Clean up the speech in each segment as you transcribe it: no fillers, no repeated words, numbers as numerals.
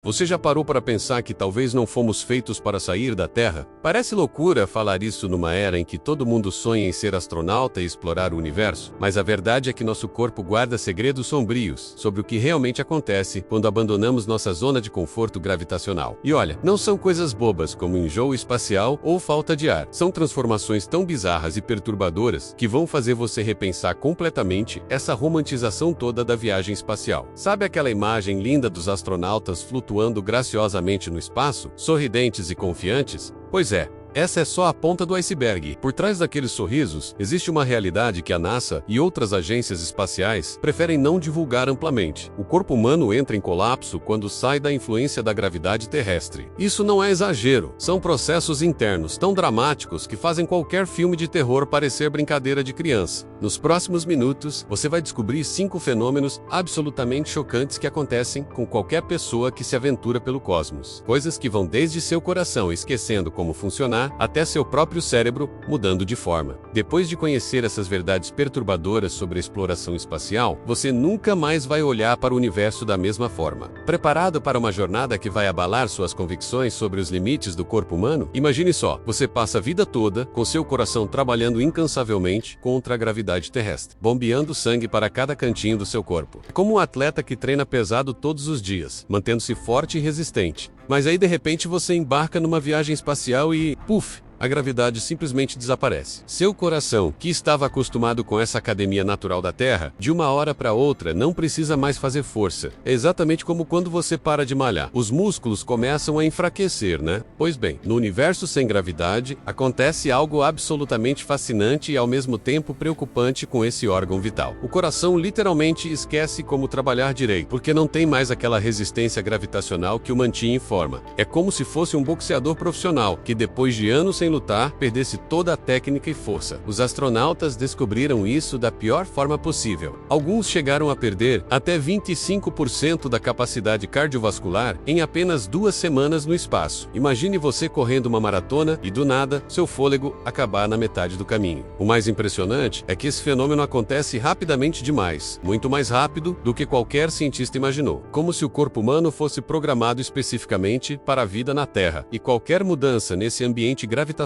Você já parou para pensar que talvez não fomos feitos para sair da Terra? Parece loucura falar isso numa era em que todo mundo sonha em ser astronauta e explorar o universo, mas a verdade é que nosso corpo guarda segredos sombrios sobre o que realmente acontece quando abandonamos nossa zona de conforto gravitacional. E olha, não são coisas bobas como enjoo espacial ou falta de ar. São transformações tão bizarras e perturbadoras que vão fazer você repensar completamente essa romantização toda da viagem espacial. Sabe aquela imagem linda dos astronautas flutuando graciosamente no espaço, sorridentes e confiantes? Pois é, essa é só a ponta do iceberg. Por trás daqueles sorrisos, existe uma realidade que a NASA e outras agências espaciais preferem não divulgar amplamente. O corpo humano entra em colapso quando sai da influência da gravidade terrestre. Isso não é exagero, são processos internos tão dramáticos que fazem qualquer filme de terror parecer brincadeira de criança. Nos próximos minutos, você vai descobrir 5 fenômenos absolutamente chocantes que acontecem com qualquer pessoa que se aventura pelo cosmos. Coisas que vão desde seu coração esquecendo como funcionar até seu próprio cérebro mudando de forma. Depois de conhecer essas verdades perturbadoras sobre a exploração espacial, você nunca mais vai olhar para o universo da mesma forma. Preparado para uma jornada que vai abalar suas convicções sobre os limites do corpo humano? Imagine só, você passa a vida toda com seu coração trabalhando incansavelmente contra a gravidade terrestre, bombeando sangue para cada cantinho do seu corpo. É como um atleta que treina pesado todos os dias, mantendo-se forte e resistente. Mas aí de repente você embarca numa viagem espacial e, puf, a gravidade simplesmente desaparece. Seu coração, que estava acostumado com essa academia natural da Terra, de uma hora para outra não precisa mais fazer força. É exatamente como quando você para de malhar. Os músculos começam a enfraquecer, né? Pois bem, no universo sem gravidade, acontece algo absolutamente fascinante e ao mesmo tempo preocupante com esse órgão vital. O coração literalmente esquece como trabalhar direito, porque não tem mais aquela resistência gravitacional que o mantinha em forma. É como se fosse um boxeador profissional, que depois de anos sem lutar, perdesse toda a técnica e força. Os astronautas descobriram isso da pior forma possível. Alguns chegaram a perder até 25% da capacidade cardiovascular em apenas 2 semanas no espaço. Imagine você correndo uma maratona e, do nada, seu fôlego acabar na metade do caminho. O mais impressionante é que esse fenômeno acontece rapidamente demais, muito mais rápido do que qualquer cientista imaginou. Como se o corpo humano fosse programado especificamente para a vida na Terra, e qualquer mudança nesse ambiente gravitacional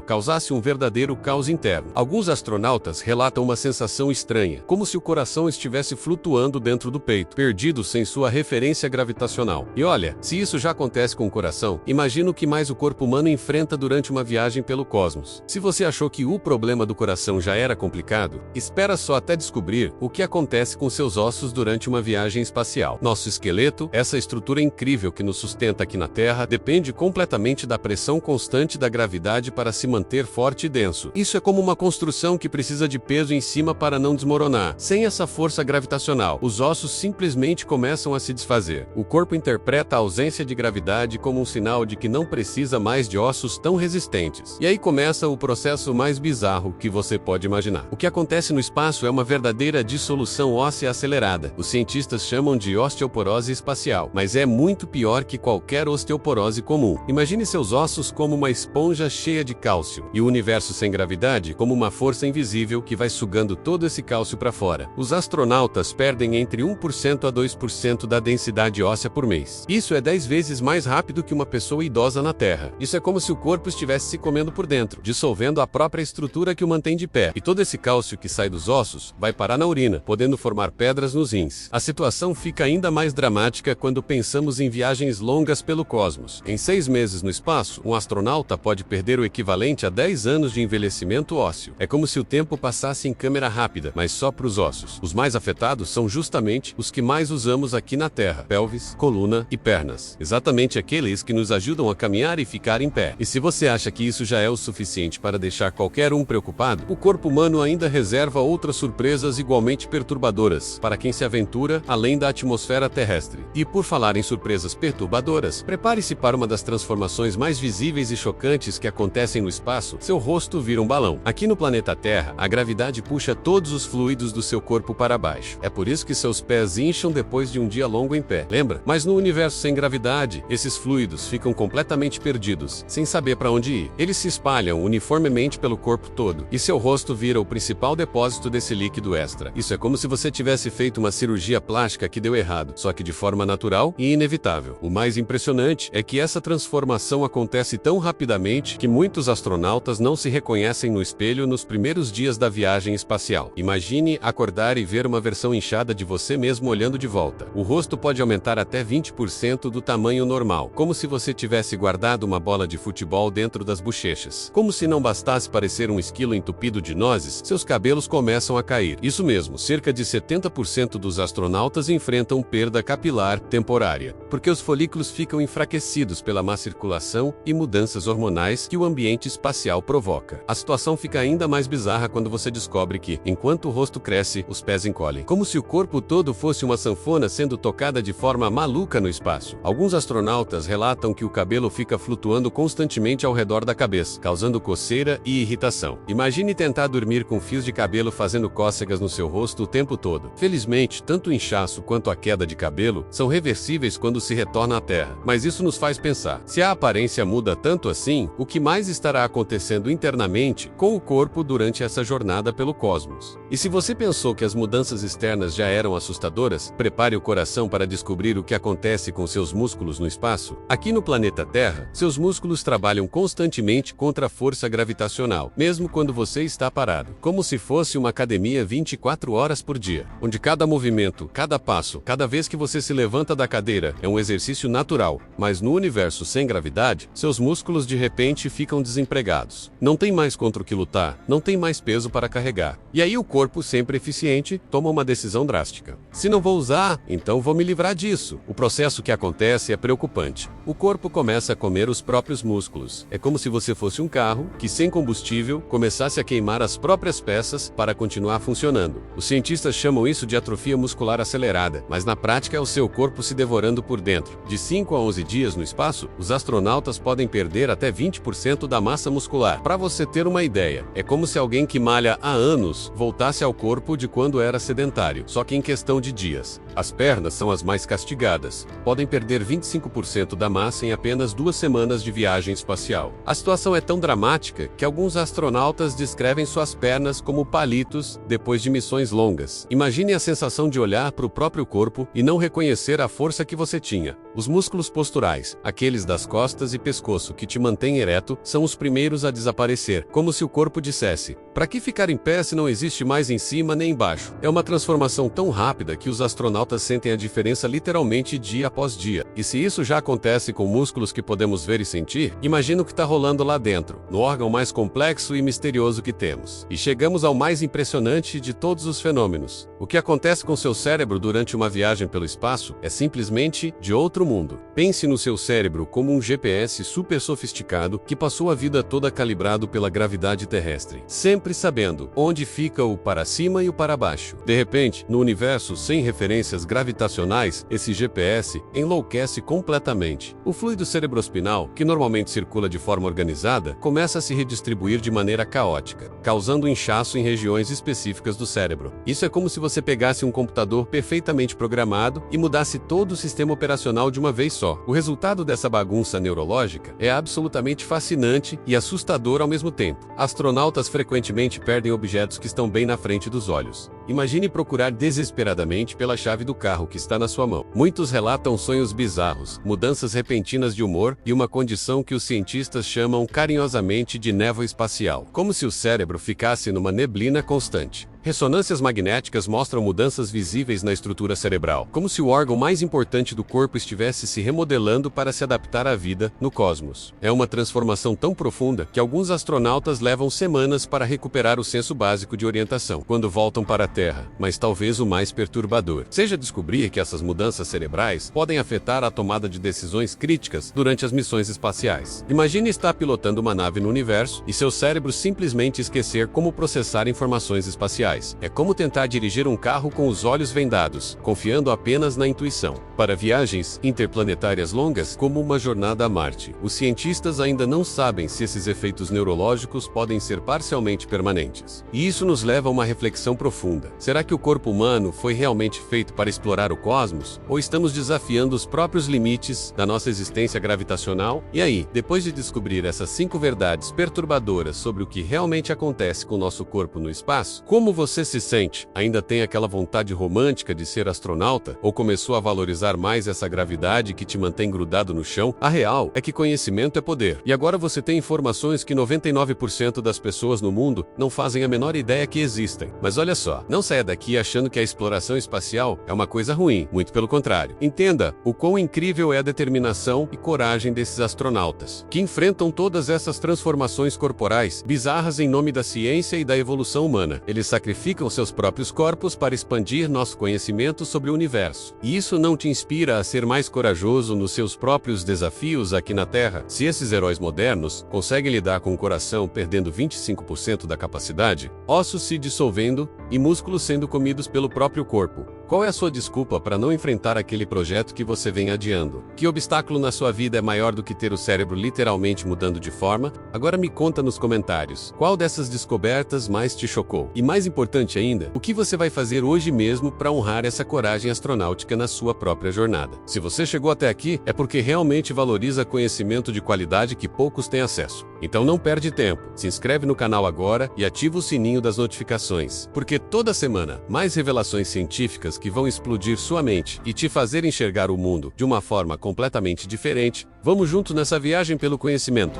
causasse um verdadeiro caos interno. Alguns astronautas relatam uma sensação estranha, como se o coração estivesse flutuando dentro do peito, perdido sem sua referência gravitacional. E olha, se isso já acontece com o coração, imagina o que mais o corpo humano enfrenta durante uma viagem pelo cosmos. Se você achou que o problema do coração já era complicado, espera só até descobrir o que acontece com seus ossos durante uma viagem espacial. Nosso esqueleto, essa estrutura incrível que nos sustenta aqui na Terra, depende completamente da pressão constante da gravidade para se manter forte e denso. Isso é como uma construção que precisa de peso em cima para não desmoronar. Sem essa força gravitacional, os ossos simplesmente começam a se desfazer. O corpo interpreta a ausência de gravidade como um sinal de que não precisa mais de ossos tão resistentes. E aí começa o processo mais bizarro que você pode imaginar. O que acontece no espaço é uma verdadeira dissolução óssea acelerada. Os cientistas chamam de osteoporose espacial, mas é muito pior que qualquer osteoporose comum. Imagine seus ossos como uma esponja cheia de cálcio, e o universo sem gravidade como uma força invisível que vai sugando todo esse cálcio para fora. Os astronautas perdem entre 1% a 2% da densidade óssea por mês. Isso é 10 vezes mais rápido que uma pessoa idosa na Terra. Isso é como se o corpo estivesse se comendo por dentro, dissolvendo a própria estrutura que o mantém de pé. E todo esse cálcio que sai dos ossos vai parar na urina, podendo formar pedras nos rins. A situação fica ainda mais dramática quando pensamos em viagens longas pelo cosmos. Em 6 meses no espaço, um astronauta pode perder o equivalente a 10 anos de envelhecimento ósseo. É como se o tempo passasse em câmera rápida, mas só para os ossos. Os mais afetados são justamente os que mais usamos aqui na Terra: pelvis, coluna e pernas. Exatamente aqueles que nos ajudam a caminhar e ficar em pé. E se você acha que isso já é o suficiente para deixar qualquer um preocupado, o corpo humano ainda reserva outras surpresas igualmente perturbadoras para quem se aventura além da atmosfera terrestre. E por falar em surpresas perturbadoras, prepare-se para uma das transformações mais visíveis e chocantes que acontecem acontecem no espaço, seu rosto vira um balão. Aqui no planeta Terra, a gravidade puxa todos os fluidos do seu corpo para baixo. É por isso que seus pés incham depois de um dia longo em pé. Lembra? Mas no universo sem gravidade, esses fluidos ficam completamente perdidos, sem saber para onde ir. Eles se espalham uniformemente pelo corpo todo, e seu rosto vira o principal depósito desse líquido extra. Isso é como se você tivesse feito uma cirurgia plástica que deu errado, só que de forma natural e inevitável. O mais impressionante é que essa transformação acontece tão rapidamente que muitos astronautas não se reconhecem no espelho nos primeiros dias da viagem espacial. Imagine acordar e ver uma versão inchada de você mesmo olhando de volta. O rosto pode aumentar até 20% do tamanho normal, como se você tivesse guardado uma bola de futebol dentro das bochechas. Como se não bastasse parecer um esquilo entupido de nozes, seus cabelos começam a cair. Isso mesmo, cerca de 70% dos astronautas enfrentam perda capilar temporária, porque os folículos ficam enfraquecidos pela má circulação e mudanças hormonais que o ambiente espacial provoca. A situação fica ainda mais bizarra quando você descobre que, enquanto o rosto cresce, os pés encolhem, como se o corpo todo fosse uma sanfona sendo tocada de forma maluca no espaço. Alguns astronautas relatam que o cabelo fica flutuando constantemente ao redor da cabeça, causando coceira e irritação. Imagine tentar dormir com fios de cabelo fazendo cócegas no seu rosto o tempo todo. Felizmente, tanto o inchaço quanto a queda de cabelo são reversíveis quando se retorna à Terra, mas isso nos faz pensar, se a aparência muda tanto assim, o que mais estará acontecendo internamente com o corpo durante essa jornada pelo cosmos? E se você pensou que as mudanças externas já eram assustadoras, prepare o coração para descobrir o que acontece com seus músculos no espaço. Aqui no planeta Terra, seus músculos trabalham constantemente contra a força gravitacional, mesmo quando você está parado, como se fosse uma academia 24 horas por dia, onde cada movimento, cada passo, cada vez que você se levanta da cadeira é um exercício natural. Mas no universo sem gravidade, seus músculos de repente ficam desempregados. Não tem mais contra o que lutar, não tem mais peso para carregar. E aí o corpo, sempre eficiente, toma uma decisão drástica. Se não vou usar, então vou me livrar disso. O processo que acontece é preocupante. O corpo começa a comer os próprios músculos. É como se você fosse um carro que, sem combustível, começasse a queimar as próprias peças para continuar funcionando. Os cientistas chamam isso de atrofia muscular acelerada, mas na prática é o seu corpo se devorando por dentro. De 5 a 11 dias no espaço, os astronautas podem perder até 20% da massa muscular. Para você ter uma ideia, é como se alguém que malha há anos voltasse ao corpo de quando era sedentário, só que em questão de dias. As pernas são as mais castigadas. Podem perder 25% da massa em apenas 2 semanas de viagem espacial. A situação é tão dramática que alguns astronautas descrevem suas pernas como palitos depois de missões longas. Imagine a sensação de olhar para o próprio corpo e não reconhecer a força que você tinha. Os músculos posturais, aqueles das costas e pescoço que te mantêm ereto, são os primeiros a desaparecer, como se o corpo dissesse: para que ficar em pé se não existe mais em cima nem embaixo? É uma transformação tão rápida que os astronautas sentem a diferença literalmente dia após dia. E se isso já acontece com músculos que podemos ver e sentir, imagina o que está rolando lá dentro, no órgão mais complexo e misterioso que temos. E chegamos ao mais impressionante de todos os fenômenos. O que acontece com seu cérebro durante uma viagem pelo espaço é simplesmente de outro mundo. Pense no seu cérebro como um GPS super sofisticado que passou a vida toda calibrado pela gravidade terrestre, sempre sabendo onde fica o para cima e o para baixo. De repente, no universo sem referências gravitacionais, esse GPS enlouquece completamente. O fluido cerebrospinal, que normalmente circula de forma organizada, começa a se redistribuir de maneira caótica, causando inchaço em regiões específicas do cérebro. Isso é como se você pegasse um computador perfeitamente programado e mudasse todo o sistema operacional de uma vez só. O resultado dessa bagunça neurológica é absolutamente fascinante e assustador ao mesmo tempo. Astronautas frequentemente perdem objetos que estão bem na frente dos olhos. Imagine procurar desesperadamente pela chave do carro que está na sua mão. Muitos relatam sonhos bizarros, mudanças repentinas de humor e uma condição que os cientistas chamam carinhosamente de névoa espacial, como se o cérebro ficasse numa neblina constante. Ressonâncias magnéticas mostram mudanças visíveis na estrutura cerebral, como se o órgão mais importante do corpo estivesse se remodelando para se adaptar à vida no cosmos. É uma transformação tão profunda que alguns astronautas levam semanas para recuperar o senso básico de orientação. Quando voltam para a Terra, mas talvez o mais perturbador seja descobrir que essas mudanças cerebrais podem afetar a tomada de decisões críticas durante as missões espaciais. Imagine estar pilotando uma nave no universo e seu cérebro simplesmente esquecer como processar informações espaciais. É como tentar dirigir um carro com os olhos vendados, confiando apenas na intuição. Para viagens interplanetárias longas, como uma jornada a Marte, os cientistas ainda não sabem se esses efeitos neurológicos podem ser parcialmente permanentes. E isso nos leva a uma reflexão profunda. Será que o corpo humano foi realmente feito para explorar o cosmos? Ou estamos desafiando os próprios limites da nossa existência gravitacional? E aí, depois de descobrir essas 5 verdades perturbadoras sobre o que realmente acontece com o nosso corpo no espaço, como você se sente? Ainda tem aquela vontade romântica de ser astronauta? Ou começou a valorizar mais essa gravidade que te mantém grudado no chão? A real é que conhecimento é poder. E agora você tem informações que 99% das pessoas no mundo não fazem a menor ideia que existem. Mas olha só, não saia daqui achando que a exploração espacial é uma coisa ruim, muito pelo contrário. Entenda o quão incrível é a determinação e coragem desses astronautas, que enfrentam todas essas transformações corporais bizarras em nome da ciência e da evolução humana. Eles sacrificam seus próprios corpos para expandir nosso conhecimento sobre o universo. E isso não te inspira a ser mais corajoso nos seus próprios desafios aqui na Terra? Se esses heróis modernos conseguem lidar com o coração perdendo 25% da capacidade, ossos se dissolvendo e músculos sendo comidos pelo próprio corpo, qual é a sua desculpa para não enfrentar aquele projeto que você vem adiando? Que obstáculo na sua vida é maior do que ter o cérebro literalmente mudando de forma? Agora me conta nos comentários. Qual dessas descobertas mais te chocou? E mais importante ainda, o que você vai fazer hoje mesmo para honrar essa coragem astronáutica na sua própria jornada? Se você chegou até aqui, é porque realmente valoriza conhecimento de qualidade que poucos têm acesso. Então não perde tempo. Se inscreve no canal agora e ativa o sininho das notificações, porque toda semana mais revelações científicas que vão explodir sua mente e te fazer enxergar o mundo de uma forma completamente diferente. Vamos juntos nessa viagem pelo conhecimento.